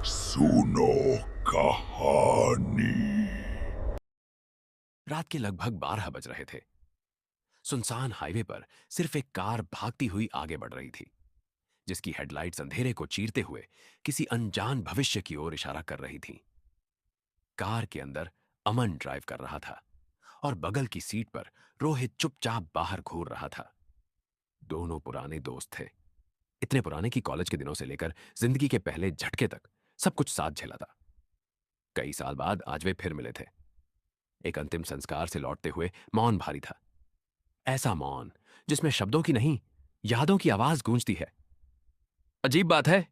सुनो कहानी। रात के लगभग 12 बज रहे थे। सुनसान हाईवे पर सिर्फ एक कार भागती हुई आगे बढ़ रही थी, जिसकी हेडलाइट्स अंधेरे को चीरते हुए किसी अनजान भविष्य की ओर इशारा कर रही थीं। कार के अंदर अमन ड्राइव कर रहा था और बगल की सीट पर रोहित चुपचाप बाहर घूर रहा था। दोनों पुराने दोस्त थे, इतने पुराने कि कॉलेज के दिनों से लेकर जिंदगी के पहले झटके तक सब कुछ साथ झेला था। कई साल बाद आज वे फिर मिले थे। एक अंतिम संस्कार से लौटते हुए मौन भारी था, ऐसा मौन जिसमें शब्दों की नहीं, यादों की आवाज गूंजती है। अजीब बात है,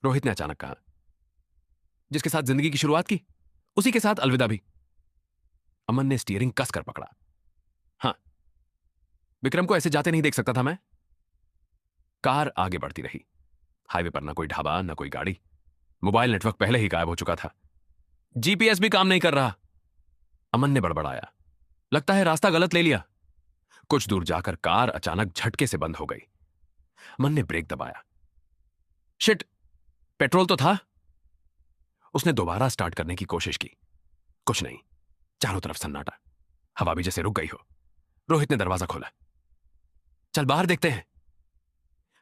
रोहित ने अचानक कहा। जिसके साथ जिंदगी की शुरुआत की, उसी के साथ अलविदा भी। अमन ने स्टीयरिंग कसकर पकड़ा। हां, विक्रम को ऐसे जाते नहीं देख सकता था मैं। कार आगे बढ़ती रही। हाईवे पर ना कोई ढाबा, ना कोई गाड़ी। मोबाइल नेटवर्क पहले ही गायब हो चुका था। जीपीएस भी काम नहीं कर रहा। अमन ने बड़बड़ाया। लगता है रास्ता गलत ले लिया। कुछ दूर जाकर कार अचानक झटके से बंद हो गई। अमन ने ब्रेक दबाया। शिट, पेट्रोल तो था। उसने दोबारा स्टार्ट करने की कोशिश की। कुछ नहीं, चारों तरफ सन्नाटा, हवा भी जैसे रुक गई हो। रोहित ने दरवाजा खोला। चल बाहर देखते हैं।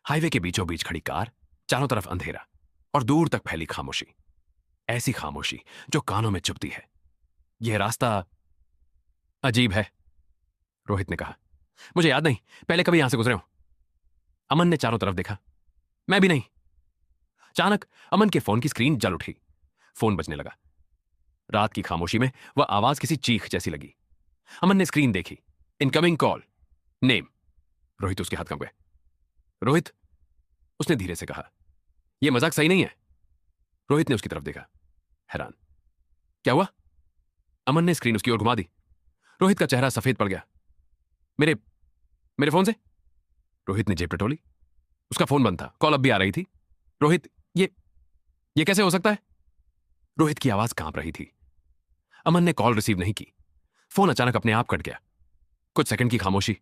हाईवे के बीचों बीच खड़ी कार, चारों तरफ अंधेरा और दूर तक फैली खामोशी। ऐसी खामोशी जो कानों में चुभती है। यह रास्ता अजीब है, रोहित ने कहा। मुझे याद नहीं पहले कभी यहां से गुजरे हो। अमन ने चारों तरफ देखा। मैं भी नहीं। अचानक अमन के फोन की स्क्रीन जल उठी। फोन बजने लगा। रात की खामोशी में वह आवाज किसी चीख जैसी लगी। अमन ने स्क्रीन देखी। Incoming call, name. रोहित उसके हाथ कांप गए। रोहित, उसने धीरे से कहा। यह मजाक सही नहीं है। रोहित ने उसकी तरफ देखा, हैरान। क्या हुआ? अमन ने स्क्रीन उसकी ओर घुमा दी। रोहित का चेहरा सफेद पड़ गया। मेरे मेरे फोन से? रोहित ने जेब टटोली। उसका फोन बंद था, कॉल अब भी आ रही थी। रोहित, ये कैसे हो सकता है? रोहित की आवाज कांप रही थी। अमन ने कॉल रिसीव नहीं की। फोन अचानक अपने आप कट गया। कुछ सेकंड की खामोशी,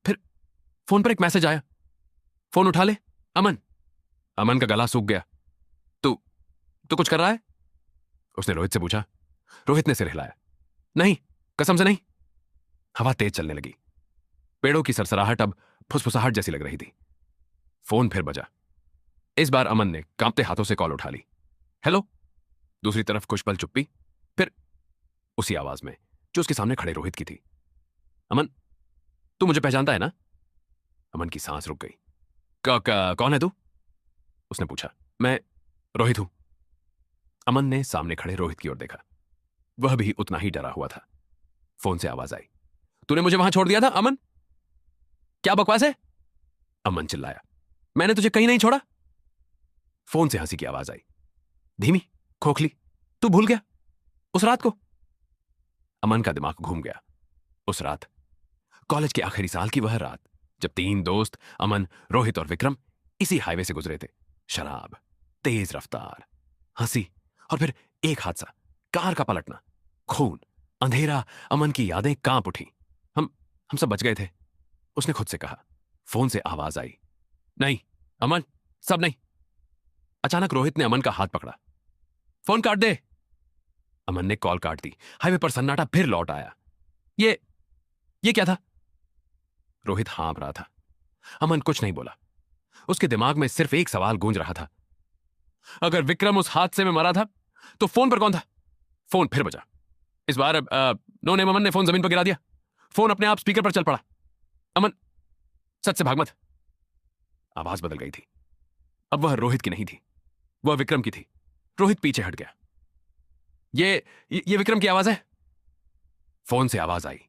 फिर फोन पर एक मैसेज आया। फोन उठा ले, अमन। अमन का गला सूख गया। तू कुछ कर रहा है? उसने रोहित से पूछा। रोहित ने सिर हिलाया। नहीं, कसम से नहीं। हवा तेज चलने लगी। पेड़ों की सरसराहट अब फुसफुसाहट जैसी लग रही थी। फोन फिर बजा। इस बार अमन ने कांपते हाथों से कॉल उठा ली। हेलो। दूसरी तरफ कुछ पल चुप्पी, फिर उसी आवाज में जो उसके सामने खड़े रोहित की थी। अमन, तू मुझे पहचानता है ना? अमन की सांस रुक गई। कौन है तू? उसने पूछा। मैं रोहित हूं। अमन ने सामने खड़े रोहित की ओर देखा। वह भी उतना ही डरा हुआ था। फोन से आवाज आई। तूने मुझे वहां छोड़ दिया था अमन? क्या बकवास है? अमन चिल्लाया। मैंने तुझे कहीं नहीं छोड़ा। फोन से हंसी की आवाज आई, धीमी, खोखली। तू भूल गया उस रात को? अमन का दिमाग घूम गया। उस रात, कॉलेज के आखिरी साल की वह रात, जब 3 दोस्त अमन, रोहित और विक्रम इसी हाईवे से गुजरे थे। शराब, तेज रफ्तार, हंसी और फिर एक हादसा, कार का पलटना, खून, अंधेरा। अमन की यादें कांप उठी। हम सब बच गए थे, उसने खुद से कहा। फोन से आवाज आई। नहीं अमन, सब नहीं। अचानक रोहित ने अमन का हाथ पकड़ा। फोन काट दे। अमन ने कॉल काट दी। हाईवे पर सन्नाटा फिर लौट आया। ये क्या था? रोहित हाँफ रहा था। अमन कुछ नहीं बोला। उसके दिमाग में सिर्फ एक सवाल गूंज रहा था। अगर विक्रम उस हादसे में मरा था तो फोन पर कौन था? फोन फिर बजा। इस बार नो नेम अमन ने फोन जमीन पर गिरा दिया। फोन अपने आप स्पीकर पर चल पड़ा। अमन, सच से भाग मत। आवाज बदल गई थी। अब वह रोहित की नहीं थी, वह विक्रम की थी। रोहित पीछे हट गया। ये विक्रम की आवाज है। फोन से आवाज आई।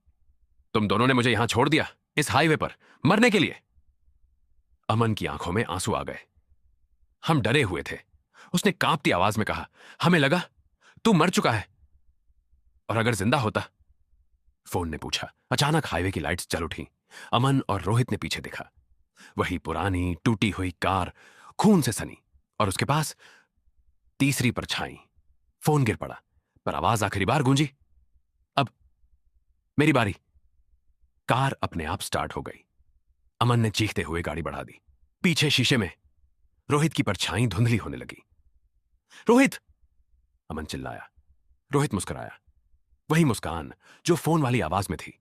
तुम दोनों ने मुझे यहां छोड़ दिया, इस हाईवे पर, मरने के लिए। अमन की आंखों में आंसू आ गए। हम डरे हुए थे। उसने कांपती आवाज में कहा। हमें लगा तू मर चुका है, और अगर जिंदा होता? फोन ने पूछा। अचानक हाईवे की लाइट्स जल उठी। अमन और रोहित ने पीछे देखा। वही पुरानी टूटी हुई कार, खून से सनी, और उसके पास तीसरी परछाई। फोन गिर पड़ा, पर आवाज आखिरी बार गूंजी। अब मेरी बारी। कार अपने आप स्टार्ट हो गई। अमन ने चीखते हुए गाड़ी बढ़ा दी। पीछे शीशे में रोहित की परछाई धुंधली होने लगी। रोहित! अमन चिल्लाया। रोहित मुस्कुराया, वही मुस्कान जो फोन वाली आवाज में थी।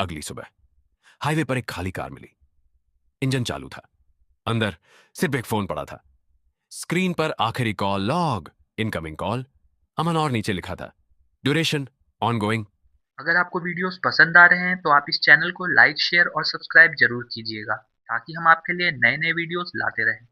अगली सुबह हाईवे पर एक खाली कार मिली। इंजन चालू था। अंदर सिर्फ एक फोन पड़ा था। स्क्रीन पर आखिरी कॉल लॉग, इनकमिंग कॉल। अमन और नीचे लिखा था, ड्यूरेशन ऑनगोइंग। अगर आपको वीडियोस पसंद आ रहे हैं तो आप इस चैनल को लाइक शेयर और सब्सक्राइब जरूर कीजिएगा ताकि हम आपके लिए नए नए वीडियोस लाते रहें।